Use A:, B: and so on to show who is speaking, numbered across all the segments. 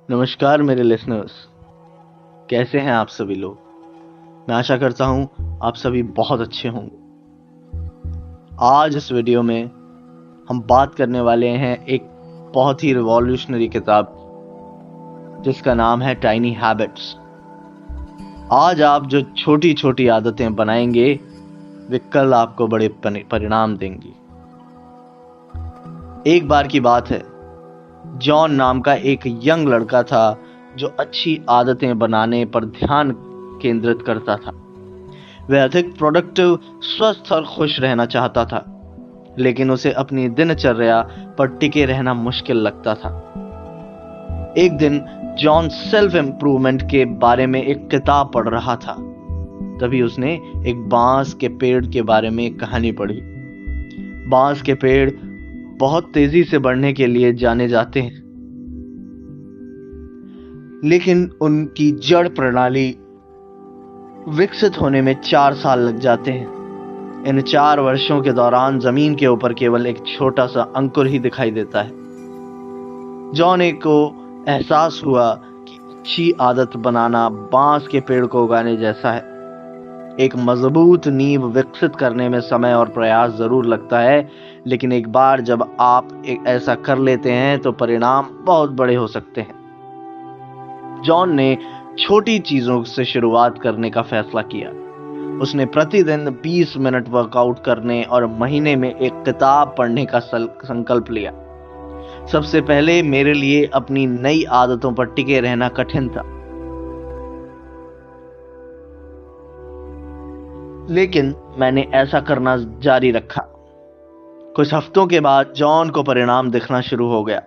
A: नमस्कार मेरे लिसनर्स, कैसे हैं आप सभी लोग। मैं आशा करता हूं आप सभी बहुत अच्छे होंगे। आज इस वीडियो में हम बात करने वाले हैं एक बहुत ही रिवॉल्यूशनरी किताब जिसका नाम है टाइनी हैबिट्स। आज आप जो छोटी छोटी आदतें बनाएंगे वे कल आपको बड़े परिणाम देंगी। एक बार की बात है, जॉन नाम का एक यंग लड़का था जो अच्छी आदतें बनाने पर ध्यान केंद्रित करता था। वह अधिक प्रोडक्टिव, स्वस्थ और खुश रहना चाहता था, लेकिन उसे अपनी दिनचर्या पर टिके रहना मुश्किल लगता था। एक दिन जॉन सेल्फ इम्प्रूवमेंट के बारे में एक किताब पढ़ रहा था। तभी उसने एक बांस के पेड़ के बारे में एक कहानी पढ़ी। बांस के पेड़ बहुत तेजी से बढ़ने के लिए जाने जाते हैं, लेकिन उनकी जड़ प्रणाली विकसित होने में 4 साल लग जाते हैं। इन 4 वर्षों के दौरान जमीन के ऊपर केवल एक छोटा सा अंकुर ही दिखाई देता है। जॉन को एहसास हुआ कि अच्छी आदत बनाना बांस के पेड़ को उगाने जैसा है। एक मजबूत नींव विकसित करने में समय और प्रयास जरूर लगता है, लेकिन एक बार जब आप ऐसा कर लेते हैं तो परिणाम बहुत बड़े हो सकते हैं। जॉन ने छोटी चीजों से शुरुआत करने का फैसला किया। उसने प्रतिदिन 20 मिनट वर्कआउट करने और महीने में एक किताब पढ़ने का संकल्प लिया। सबसे पहले मेरे लिए अपनी नई आदतों पर टिके रहना कठिन था, लेकिन मैंने ऐसा करना जारी रखा। कुछ हफ्तों के बाद जॉन को परिणाम दिखना शुरू हो गया।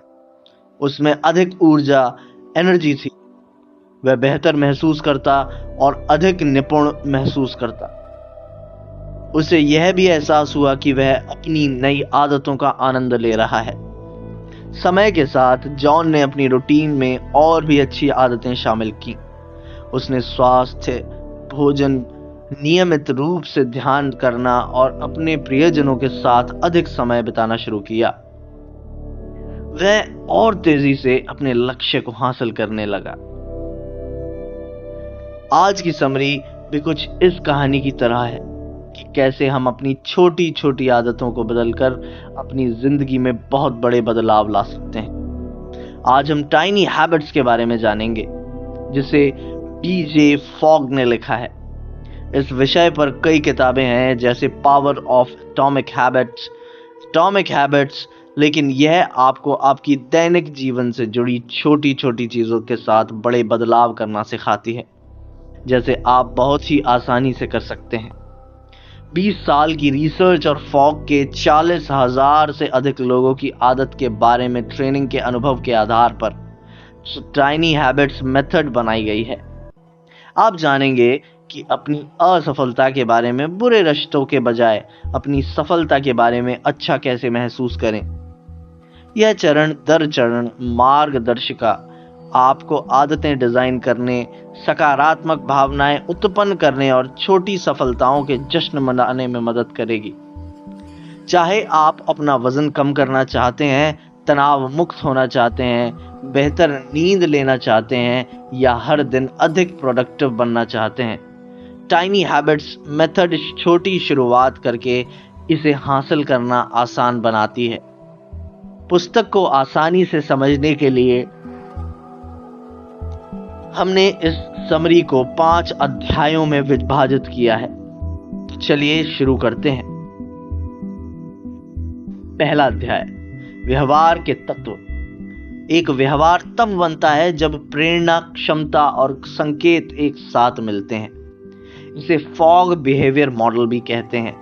A: उसमें अधिक ऊर्जा, एनर्जी थी। वह बेहतर महसूस करता और अधिक निपुण महसूस करता। उसे यह भी एहसास हुआ कि वह अपनी नई आदतों का आनंद ले रहा है। समय के साथ जॉन ने अपनी रूटीन में और भी अच्छी आदतें शामिल की। उसने स्वास्थ्य, भोजन, नियमित रूप से ध्यान करना और अपने प्रियजनों के साथ अधिक समय बिताना शुरू किया। वह और तेजी से अपने लक्ष्य को हासिल करने लगा। आज की समरी भी कुछ इस कहानी की तरह है कि कैसे हम अपनी छोटी छोटी आदतों को बदलकर अपनी जिंदगी में बहुत बड़े बदलाव ला सकते हैं। आज हम टाइनी हैबिट्स के बारे में जानेंगे, जिसे BJ Fogg ने लिखा है। इस विषय पर कई किताबें हैं, जैसे पावर ऑफ एटॉमिक हैबिट्स, लेकिन यह आपको आपकी दैनिक जीवन से जुड़ी छोटी छोटी चीजों के साथ बड़े बदलाव करना सिखाती है, जैसे आप बहुत ही आसानी से कर सकते हैं। 20 साल की रिसर्च और फॉग के 40,000 से अधिक लोगों की आदत के बारे में ट्रेनिंग के अनुभव के आधार पर टाइनी हैबिट्स मेथड बनाई गई है। आप जानेंगे कि अपनी असफलता के बारे में बुरे रिश्तों के बजाय अपनी सफलता के बारे में अच्छा कैसे महसूस करें। यह चरण दर चरण मार्गदर्शिका आपको आदतें डिजाइन करने, सकारात्मक भावनाएं उत्पन्न करने और छोटी सफलताओं के जश्न मनाने में मदद करेगी। चाहे आप अपना वजन कम करना चाहते हैं, तनाव मुक्त होना चाहते हैं, बेहतर नींद लेना चाहते हैं या हर दिन अधिक प्रोडक्टिव बनना चाहते हैं, टाइनी हैबिट्स मेथड छोटी शुरुआत करके इसे हासिल करना आसान बनाती है। पुस्तक को आसानी से समझने के लिए हमने इस समरी को 5 अध्यायों में विभाजित किया है। तो चलिए शुरू करते हैं। पहला अध्याय, व्यवहार के तत्व। एक व्यवहार तब बनता है जब प्रेरणा, क्षमता और संकेत एक साथ मिलते हैं। इसे फॉग बिहेवियर मॉडल भी कहते हैं।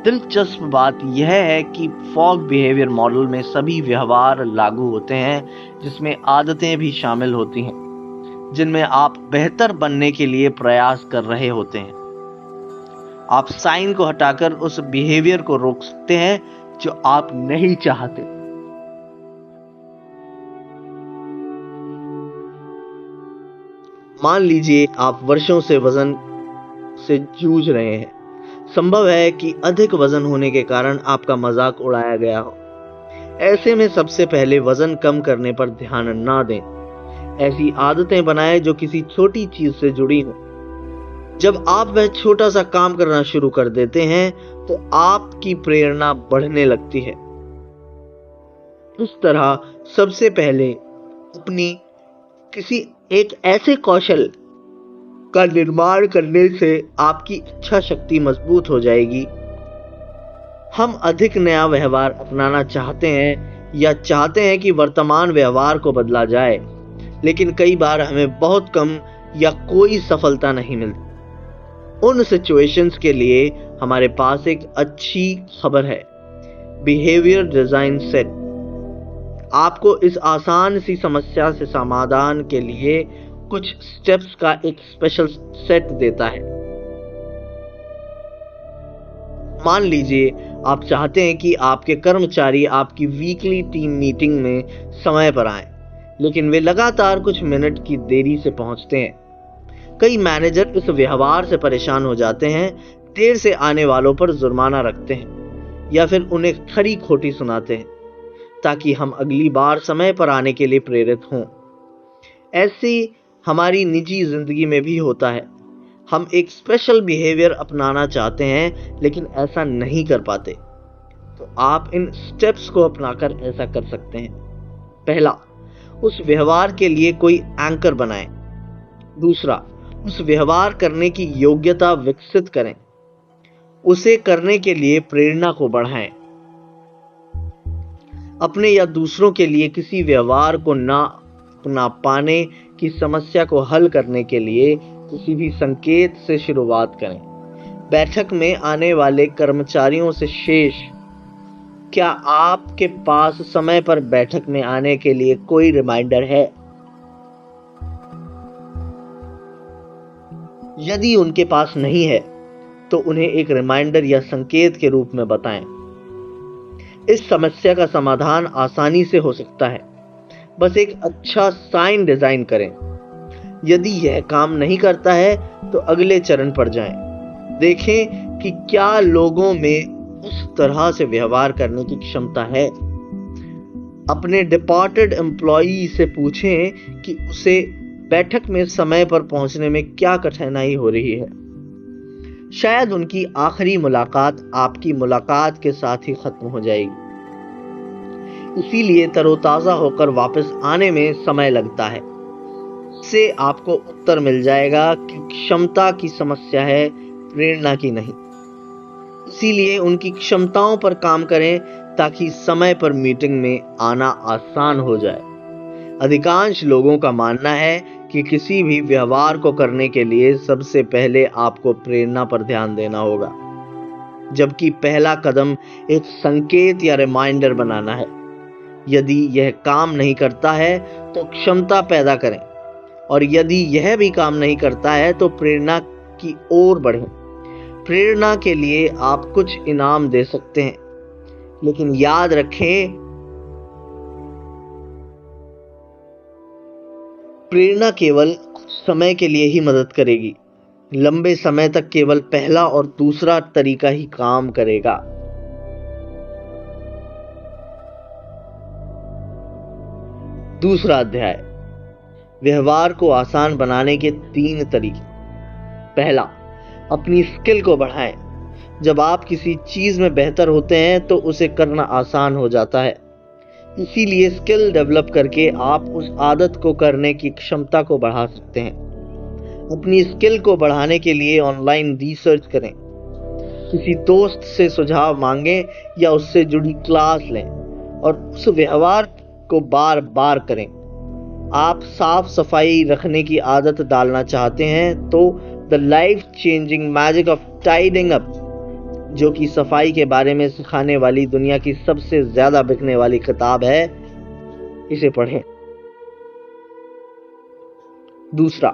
A: दिलचस्प बात यह है कि फॉग बिहेवियर मॉडल में सभी व्यवहार लागू होते हैं, जिसमें आदतें भी शामिल होती हैं, जिनमें आप बेहतर बनने के लिए प्रयास कर रहे होते हैं। आप साइन को हटाकर उस बिहेवियर को रोक सकते हैं जो आप नहीं चाहते। मान लीजिए आप वर्षों से वजन से जूझ रहे हैं। संभव है कि अधिक वजन होने के कारण आपका मजाक उड़ाया गया हो। ऐसे में सबसे पहले वजन कम करने पर ध्यान ना दें। ऐसी आदतें बनाएं जो किसी छोटी चीज से जुड़ी हो। जब आप वह छोटा सा काम करना शुरू कर देते हैं तो आपकी प्रेरणा बढ़ने लगती है। इस तरह सबसे पहले अपनी किसी एक ऐसे कौशल का निर्माण करने से आपकी इच्छा शक्ति मजबूत हो जाएगी। हम अधिक नया व्यवहार अपनाना चाहते हैं या चाहते हैं कि वर्तमान व्यवहार को बदला जाए, लेकिन कई बार हमें बहुत कम या कोई सफलता नहीं मिलती। उन सिचुएशंस के लिए हमारे पास एक अच्छी खबर है, बिहेवियर डिजाइन सेट आपको इस आसान सी समस्या से समाधान के लिए कुछ स्टेप्स का एक स्पेशल सेट देता है। मान लीजिए आप चाहते हैं कि आपके कर्मचारी आपकी वीकली टीम मीटिंग में समय पर आएं, लेकिन वे लगातार कुछ मिनट की देरी से पहुंचते हैं। कई मैनेजर इस व्यवहार से परेशान हो जाते हैं, देर से आने वालों पर जुर्माना रखते हैं या फिर उन्हें खरी खोटी सुनाते हैं ताकि हम अगली बार समय पर आने के लिए प्रेरित हों। ऐसी हमारी निजी जिंदगी में भी होता है। हम एक स्पेशल बिहेवियर अपनाना चाहते हैं लेकिन ऐसा नहीं कर पाते। तो आप इन स्टेप्स को अपनाकर ऐसा कर सकते हैं। पहला, उस व्यवहार के लिए कोई एंकर बनाएं। दूसरा, उस व्यवहार करने की योग्यता विकसित करें। उसे करने के लिए प्रेरणा को बढ़ाएं। अपने या दूसरों के लिए किसी व्यवहार को ना अपना पाने की समस्या को हल करने के लिए किसी भी संकेत से शुरुआत करें। बैठक में आने वाले कर्मचारियों से शेष, क्या आपके पास समय पर बैठक में आने के लिए कोई रिमाइंडर है? यदि उनके पास नहीं है तो उन्हें एक रिमाइंडर या संकेत के रूप में बताएं। इस समस्या का समाधान आसानी से हो सकता है। बस एक अच्छा साइन डिजाइन करें। यदि यह काम नहीं करता है तो अगले चरण पर जाएं। देखें कि क्या लोगों में उस तरह से व्यवहार करने की क्षमता है। अपने डिपार्टेड एम्प्लॉई से पूछें कि उसे बैठक में समय पर पहुंचने में क्या कठिनाई हो रही है। शायद उनकी आखिरी मुलाकात आपकी मुलाकात के साथ ही खत्म हो जाएगी। इसीलिए तरोताजा होकर वापस आने में समय लगता है। इससे आपको उत्तर मिल जाएगा कि क्षमता की समस्या है, प्रेरणा की नहीं। इसीलिए उनकी क्षमताओं पर काम करें ताकि समय पर मीटिंग में आना आसान हो जाए। अधिकांश लोगों का मानना है कि किसी भी व्यवहार को करने के लिए सबसे पहले आपको प्रेरणा पर ध्यान देना होगा, जबकि पहला कदम एक संकेत या रिमाइंडर बनाना है। यदि यह काम नहीं करता है तो क्षमता पैदा करें, और यदि यह भी काम नहीं करता है तो प्रेरणा की ओर बढ़ें। प्रेरणा के लिए आप कुछ इनाम दे सकते हैं, लेकिन याद रखें, प्रेरणा केवल कुछ समय के लिए ही मदद करेगी। लंबे समय तक केवल पहला और दूसरा तरीका ही काम करेगा। दूसरा अध्याय, व्यवहार को आसान बनाने के 3 तरीके। पहला, अपनी स्किल को बढ़ाएं। जब आप किसी चीज में बेहतर होते हैं तो उसे करना आसान हो जाता है। इसीलिए स्किल डेवलप करके आप उस आदत को करने की क्षमता को बढ़ा सकते हैं। अपनी स्किल को बढ़ाने के लिए ऑनलाइन रिसर्च करें, किसी दोस्त से सुझाव मांगें या उससे जुड़ी क्लास लें और उस व्यवहार को बार बार करें। आप साफ सफाई रखने की आदत डालना चाहते हैं तो the life changing magic of tidying up, जो कि सफाई के बारे में सिखाने वाली दुनिया की सबसे ज्यादा बिकने वाली किताब है, इसे पढ़ें। दूसरा,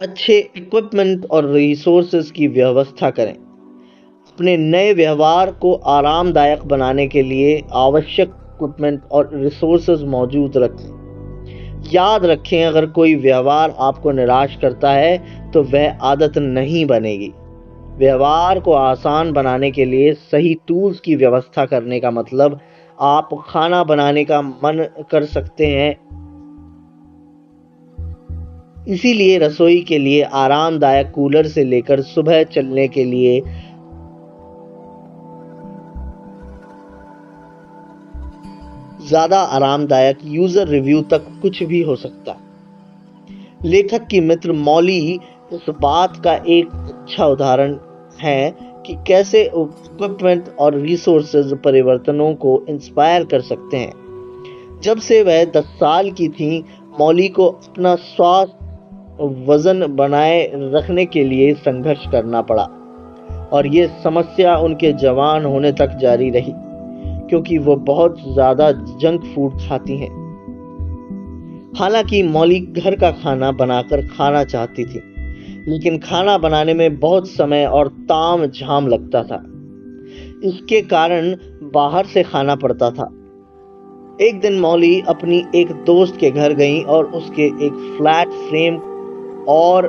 A: अच्छे इक्विपमेंट और रिसोर्सेज की व्यवस्था करें। अपने नए व्यवहार को आरामदायक बनाने के लिए आवश्यक इक्विपमेंट और रिसोर्सेज मौजूद रखें। याद रखें, अगर कोई व्यवहार आपको निराश करता है तो वह आदत नहीं बनेगी। व्यवहार को आसान बनाने के लिए सही टूल्स की व्यवस्था करने का मतलब आप खाना बनाने का मन कर सकते हैं, इसीलिए रसोई के लिए आरामदायक कूलर से लेकर सुबह चलने के लिए ज्यादा आरामदायक यूजर रिव्यू तक कुछ भी हो सकता है। लेखक की मित्र मॉली इस बात का एक अच्छा उदाहरण है कि कैसे इक्विपमेंट और रिसोर्सेज परिवर्तनों को इंस्पायर कर सकते हैं। जब से वह 10 साल की थी, मॉली को अपना स्वास्थ्य वजन बनाए रखने के लिए संघर्ष करना पड़ा और ये समस्या उनके जवान होने तक जारी रही, क्योंकि वो बहुत ज्यादा जंक फूड खाती हैं। हालांकि मॉली घर का खाना बनाकर खाना चाहती थी, लेकिन खाना बनाने में बहुत समय और ताम झाम लगता था। इसके कारण बाहर से खाना पड़ता था। एक दिन मॉली अपनी एक दोस्त के घर गई और उसके एक फ्लैट फ्रेम और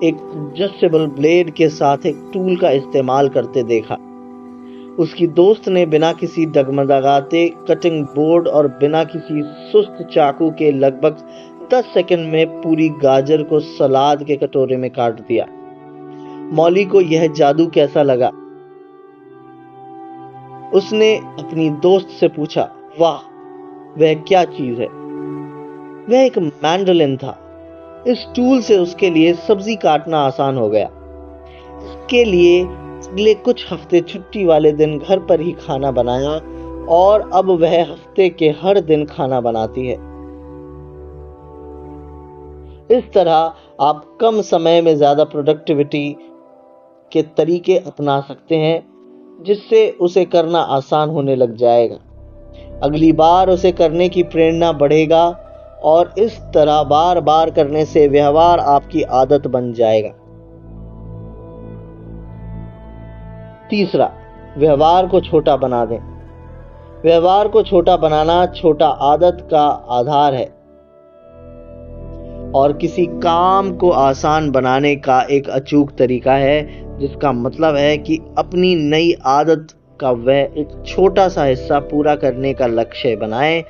A: एक एडजस्टेबल ब्लेड के साथ एक टूल का इस्तेमाल करते देखा। उसकी दोस्त ने बिना किसी डगमगाते कटिंग बोर्ड और बिना किसी सुस्त चाकू के लगभग 10 सेकंड में पूरी गाजर को सलाद के कटोरे में काट दिया। मॉली को यह जादू कैसा लगा? उसने अपनी दोस्त से पूछा। वाह, वह क्या चीज है? वह एक मैंडोलिन था। इस टूल से उसके लिए सब्जी काटना आसान हो गया। इसके लिए अगले कुछ हफ्ते छुट्टी वाले दिन घर पर ही खाना बनाया और अब वह हफ्ते के हर दिन खाना बनाती है। इस तरह आप कम समय में ज्यादा प्रोडक्टिविटी के तरीके अपना सकते हैं, जिससे उसे करना आसान होने लग जाएगा। अगली बार उसे करने की प्रेरणा बढ़ेगा और इस तरह बार बार करने से व्यवहार आपकी आदत बन जाएगा। तीसरा, व्यवहार को छोटा बना दें। व्यवहार को छोटा बनाना छोटा आदत का आधार है और किसी काम को आसान बनाने का एक अचूक तरीका है, जिसका मतलब है कि अपनी नई आदत का वह एक छोटा सा हिस्सा पूरा करने का लक्ष्य बनाएं,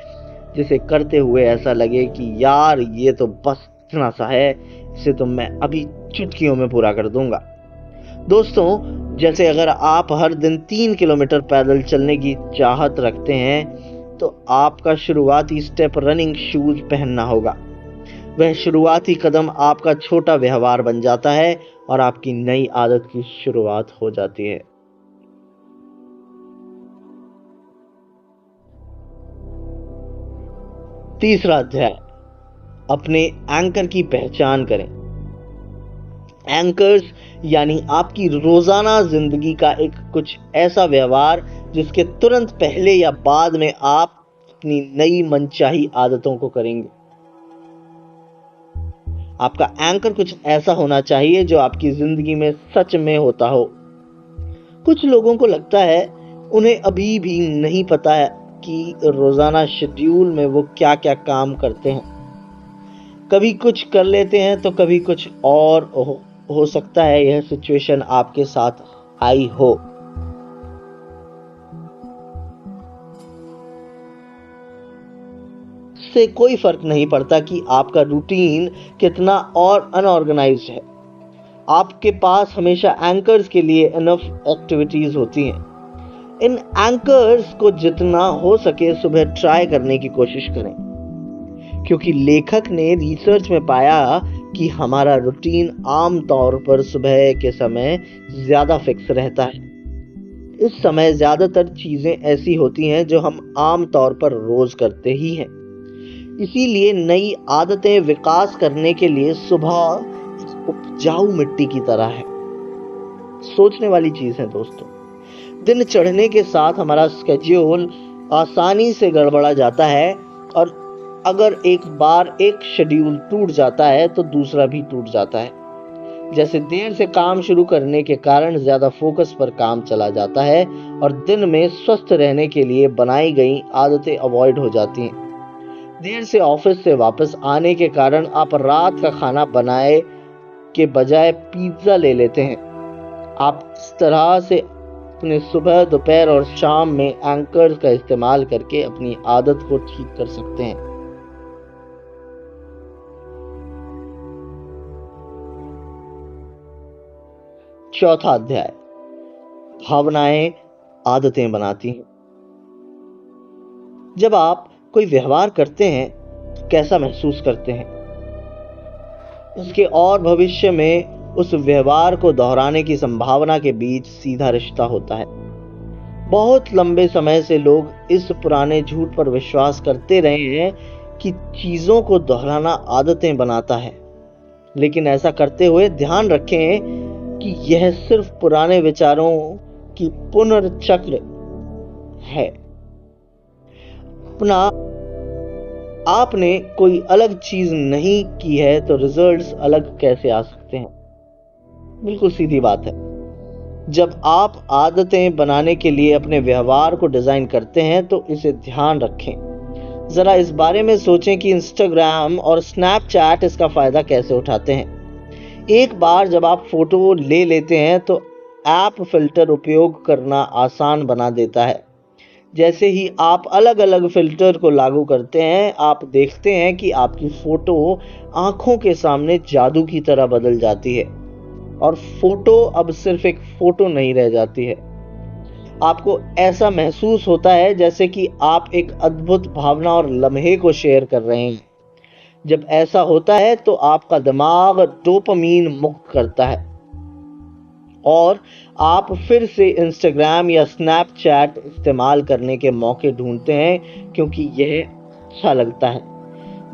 A: जिसे करते हुए ऐसा लगे कि यार ये तो बस इतना सा है, इसे तो मैं अभी चुटकियों में पूरा कर दूंगा। दोस्तों, जैसे अगर आप हर दिन 3 किलोमीटर पैदल चलने की चाहत रखते हैं, तो आपका शुरुआती स्टेप रनिंग शूज पहनना होगा। वह शुरुआती कदम आपका छोटा व्यवहार बन जाता है और आपकी नई आदत की शुरुआत हो जाती है। तीसरा अध्याय, अपने एंकर की पहचान करें। एंकर्स यानी आपकी रोजाना जिंदगी का एक कुछ ऐसा व्यवहार जिसके तुरंत पहले या बाद में आप अपनी नई मनचाही आदतों को करेंगे। आपका एंकर कुछ ऐसा होना चाहिए जो आपकी जिंदगी में सच में होता हो। कुछ लोगों को लगता है उन्हें अभी भी नहीं पता है कि रोजाना शेड्यूल में वो क्या क्या काम करते हैं। कभी कुछ कर लेते हैं तो कभी कुछ और हो सकता है यह सिचुएशन आपके साथ आई हो। इससे कोई फर्क नहीं पड़ता कि आपका रूटीन कितना और अनऑर्गेनाइज्ड है। आपके पास हमेशा एंकर्स के लिए इनफ एक्टिविटीज होती हैं। इन एंकर्स को जितना हो सके सुबह ट्राई करने की कोशिश करें, क्योंकि लेखक ने रिसर्च में पाया कि हमारा रूटीन आमतौर पर सुबह के समय ज्यादा फिक्स रहता है। इस समय ज्यादातर चीजें ऐसी होती हैं जो हम आमतौर पर रोज करते ही हैं। इसीलिए नई आदतें विकास करने के लिए सुबह उपजाऊ मिट्टी की तरह है। सोचने वाली चीज है दोस्तों। दिन चढ़ने के साथ हमारा स्केड्यूल आसानी से गड़बड़ा जाता है और अगर एक बार एक शेड्यूल टूट जाता है तो दूसरा भी टूट जाता है। जैसे देर से काम शुरू करने के कारण ज्यादा फोकस पर काम चला जाता है और दिन में स्वस्थ रहने के लिए बनाई गई आदतें अवॉइड हो जाती हैं। देर से ऑफिस से वापस आने के कारण आप रात का खाना बनाए के बजाय पिज्जा ले लेते हैं। आप इस तरह से अपने सुबह, दोपहर और शाम में एंकर्स का इस्तेमाल करके अपनी आदत को ठीक कर सकते हैं। चौथा अध्याय, भावनाएं आदतें बनाती हैं। जब आप कोई व्यवहार करते हैं तो कैसा महसूस करते हैं, उसके और भविष्य में उस व्यवहार को दोहराने की संभावना के बीच सीधा रिश्ता होता है। बहुत लंबे समय से लोग इस पुराने झूठ पर विश्वास करते रहे हैं कि चीजों को दोहराना आदतें बनाता है, लेकिन ऐसा करते हुए ध्यान रखें कि यह सिर्फ पुराने विचारों की पुनर्चक्र है। आपने कोई अलग चीज नहीं की है तो रिजल्ट्स अलग कैसे आ सकते हैं? बिल्कुल सीधी बात है। जब आप आदतें बनाने के लिए अपने व्यवहार को डिजाइन करते हैं तो इसे ध्यान रखें। जरा इस बारे में सोचें कि इंस्टाग्राम और स्नैपचैट इसका फायदा कैसे उठाते हैं। एक बार जब आप फोटो ले लेते हैं तो ऐप फिल्टर उपयोग करना आसान बना देता है। जैसे ही आप अलग अलग फिल्टर को लागू करते हैं, आप देखते हैं कि आपकी फोटो आंखों के सामने जादू की तरह बदल जाती है और फोटो अब सिर्फ एक फोटो नहीं रह जाती है। आपको ऐसा महसूस होता है जैसे कि आप एक अद्भुत भावना और लम्हे को शेयर कर रहे हैं। जब ऐसा होता है तो आपका दिमाग डोपामीन मुक्त करता है और आप फिर से इंस्टाग्राम या स्नैपचैट इस्तेमाल करने के मौके ढूंढते हैं, क्योंकि यह अच्छा लगता है।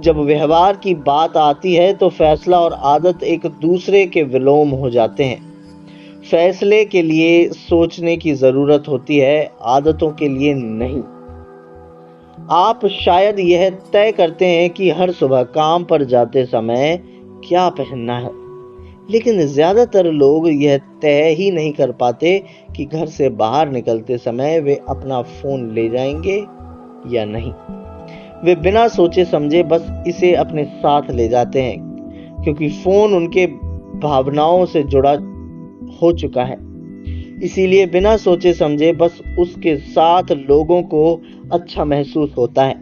A: जब व्यवहार की बात आती है तो फैसला और आदत एक दूसरे के विलोम हो जाते हैं। फैसले के लिए सोचने की जरूरत होती है, आदतों के लिए नहीं। आप शायद यह तय करते हैं कि हर सुबह काम पर जाते समय क्या पहनना है, लेकिन ज्यादातर लोग यह तय ही नहीं कर पाते कि घर से बाहर निकलते समय वे अपना फोन ले जाएंगे या नहीं। वे बिना सोचे समझे बस इसे अपने साथ ले जाते हैं, क्योंकि फोन उनके भावनाओं से जुड़ा हो चुका है। इसीलिए बिना सोचे समझे बस उसके साथ लोगों को अच्छा महसूस होता है।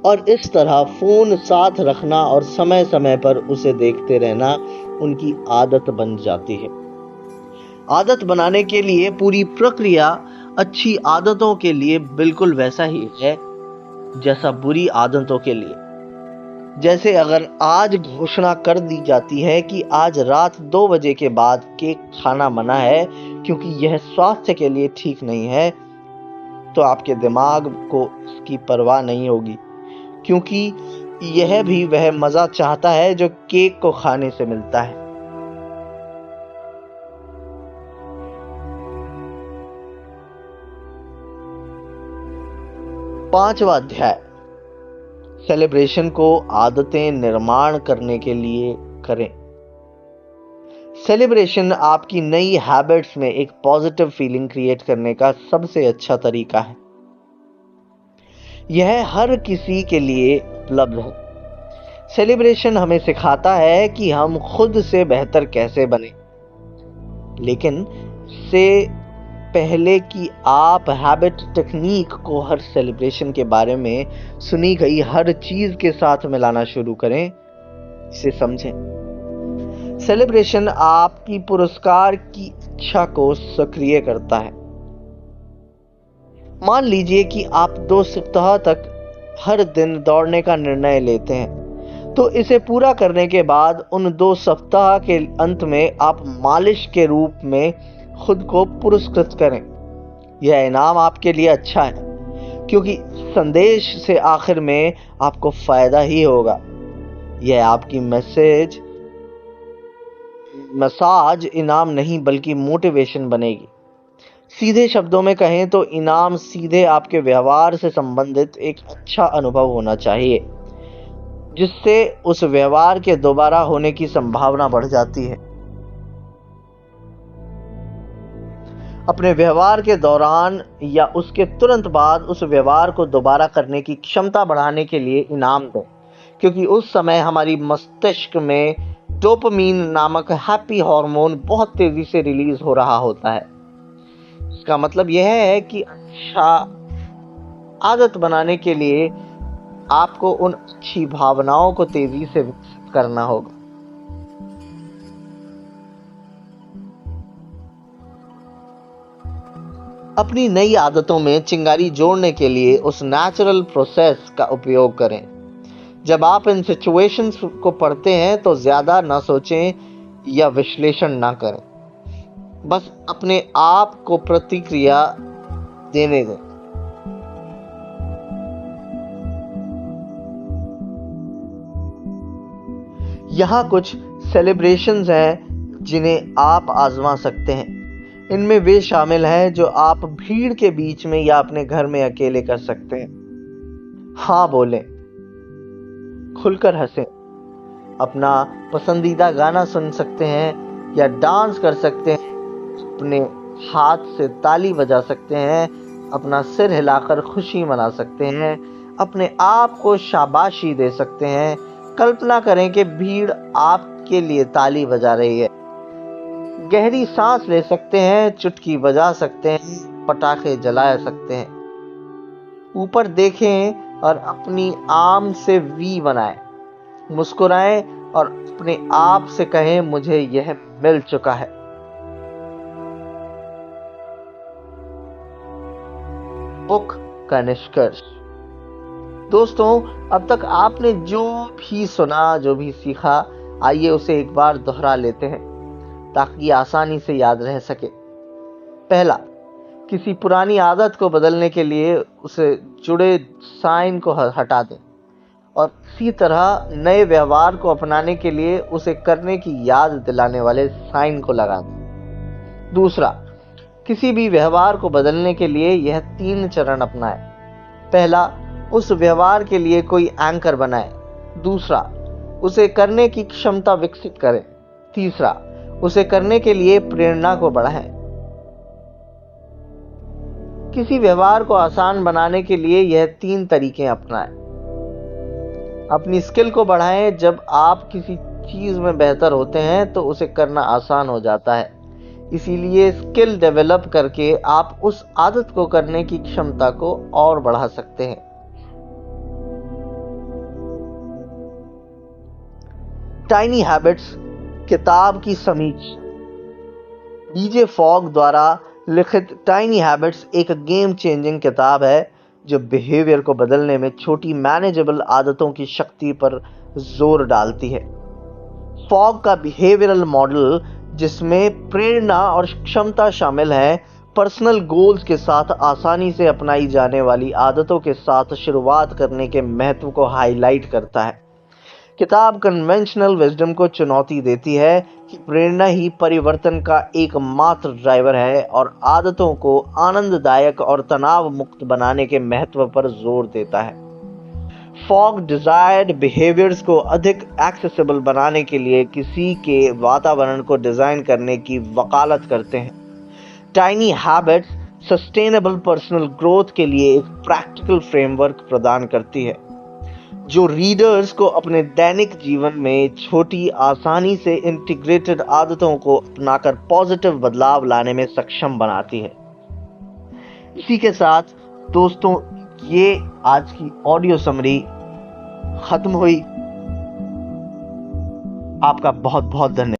A: और इस तरह फोन साथ रखना और समय समय पर उसे देखते रहना उनकी आदत बन जाती है। आदत बनाने के लिए पूरी प्रक्रिया अच्छी आदतों के लिए बिल्कुल वैसा ही है जैसा बुरी आदतों के लिए। जैसे अगर आज घोषणा कर दी जाती है कि आज रात 2 बजे के बाद केक खाना मना है क्योंकि यह स्वास्थ्य के लिए ठीक नहीं है, तो आपके दिमाग को इसकी परवाह नहीं होगी, क्योंकि यह भी वह मजा चाहता है जो केक को खाने से मिलता है। पांचवा अध्याय, सेलिब्रेशन को आदतें निर्माण करने के लिए करें। सेलिब्रेशन आपकी नई हैबिट्स में एक पॉजिटिव फीलिंग क्रिएट करने का सबसे अच्छा तरीका है। यह हर किसी के लिए उपलब्ध है। सेलिब्रेशन हमें सिखाता है कि हम खुद से बेहतर कैसे बने, लेकिन इससे पहले कि आप हैबिट टेक्निक को हर सेलिब्रेशन के बारे में सुनी गई हर चीज के साथ मिलाना शुरू करें, इसे समझें। सेलिब्रेशन आपकी पुरस्कार की इच्छा को सक्रिय करता है। मान लीजिए कि आप 2 सप्ताह तक हर दिन दौड़ने का निर्णय लेते हैं, तो इसे पूरा करने के बाद उन 2 सप्ताह के अंत में आप मालिश के रूप में खुद को पुरस्कृत करें। यह इनाम आपके लिए अच्छा है, क्योंकि संदेश से आखिर में आपको फायदा ही होगा। यह आपकी मसाज इनाम नहीं बल्कि मोटिवेशन बनेगी। सीधे शब्दों में कहें तो इनाम सीधे आपके व्यवहार से संबंधित एक अच्छा अनुभव होना चाहिए, जिससे उस व्यवहार के दोबारा होने की संभावना बढ़ जाती है। अपने व्यवहार के दौरान या उसके तुरंत बाद उस व्यवहार को दोबारा करने की क्षमता बढ़ाने के लिए इनाम दें, क्योंकि उस समय हमारी मस्तिष्क में डोपामीन नामक हैप्पी हार्मोन बहुत तेजी से रिलीज हो रहा होता है। इसका मतलब यह है कि अच्छा आदत बनाने के लिए आपको उन अच्छी भावनाओं को तेजी से विकसित करना होगा। अपनी नई आदतों में चिंगारी जोड़ने के लिए उस नेचुरल प्रोसेस का उपयोग करें। जब आप इन सिचुएशंस को पढ़ते हैं तो ज्यादा ना सोचें या विश्लेषण ना करें, बस अपने आप को प्रतिक्रिया देने दें। यहाँ कुछ सेलिब्रेशंस हैं जिन्हें आप आजमा सकते हैं। इनमें वे शामिल हैं जो आप भीड़ के बीच में या अपने घर में अकेले कर सकते हैं। हाँ बोलें, खुलकर हंसें, अपना पसंदीदा गाना सुन सकते हैं या डांस कर सकते हैं, अपने हाथ से ताली बजा सकते हैं, अपना सिर हिलाकर खुशी मना सकते हैं, अपने आप को शाबाशी दे सकते हैं। कल्पना करें कि भीड़ आपके लिए ताली बजा रही है। गहरी सांस ले सकते हैं, चुटकी बजा सकते हैं, पटाखे जला सकते हैं। ऊपर देखें और अपनी आर्म से वी बनाएं, मुस्कुराएं और अपने आप से कहें, मुझे यह मिल चुका है। बुक का निष्कर्ष। दोस्तों, अब तक आपने जो भी सुना, जो भी सीखा, आइए उसे एक बार दोहरा लेते हैं ताकि आसानी से याद रह सके। पहला, किसी पुरानी आदत को बदलने के लिए उसे जुड़े साइन को हटा दें और इसी तरह नए व्यवहार को अपनाने के लिए उसे करने की याद दिलाने वाले साइन को लगा दें। दूसरा, किसी भी व्यवहार को बदलने के लिए यह 3 चरण अपनाएं। पहला, उस व्यवहार के लिए कोई एंकर बनाएं। दूसरा, उसे करने की क्षमता विकसित करें। तीसरा, उसे करने के लिए प्रेरणा को बढ़ाएं। किसी व्यवहार को आसान बनाने के लिए यह 3 तरीके अपनाएं। अपनी स्किल को बढ़ाएं। जब आप किसी चीज में बेहतर होते हैं तो उसे करना आसान हो जाता है। इसीलिए स्किल डेवलप करके आप उस आदत को करने की क्षमता को और बढ़ा सकते हैं। टाइनी हैबिट्स किताब की समीक्षा। डीजे फॉग द्वारा लिखित टाइनी हैबिट्स एक गेम चेंजिंग किताब है जो बिहेवियर को बदलने में छोटी मैनेजेबल आदतों की शक्ति पर जोर डालती है। फॉग का बिहेवियरल मॉडल, जिसमें प्रेरणा और क्षमता शामिल है, पर्सनल गोल्स के साथ आसानी से अपनाई जाने वाली आदतों के साथ शुरुआत करने के महत्व को हाईलाइट करता है। किताब कन्वेंशनल विजडम को चुनौती देती है कि प्रेरणा ही परिवर्तन का एकमात्र ड्राइवर है और आदतों को आनंददायक और तनाव मुक्त बनाने के महत्व पर जोर देता है। फॉग डिजायर्ड बिहेवियर्स को अधिक एक्सेसिबल बनाने के लिए किसी के वातावरण को डिजाइन करने की वकालत करते हैं। Tiny habits sustainable personal growth के लिए एक प्रैक्टिकल फ्रेमवर्क प्रदान करती है जो रीडर्स को अपने दैनिक जीवन में छोटी, आसानी से इंटीग्रेटेड आदतों को अपनाकर पॉजिटिव बदलाव लाने में सक्षम बनाती है। इसी के साथ दोस्तों, ये आज की ऑडियो समरी खत्म हुई। आपका बहुत बहुत धन्यवाद।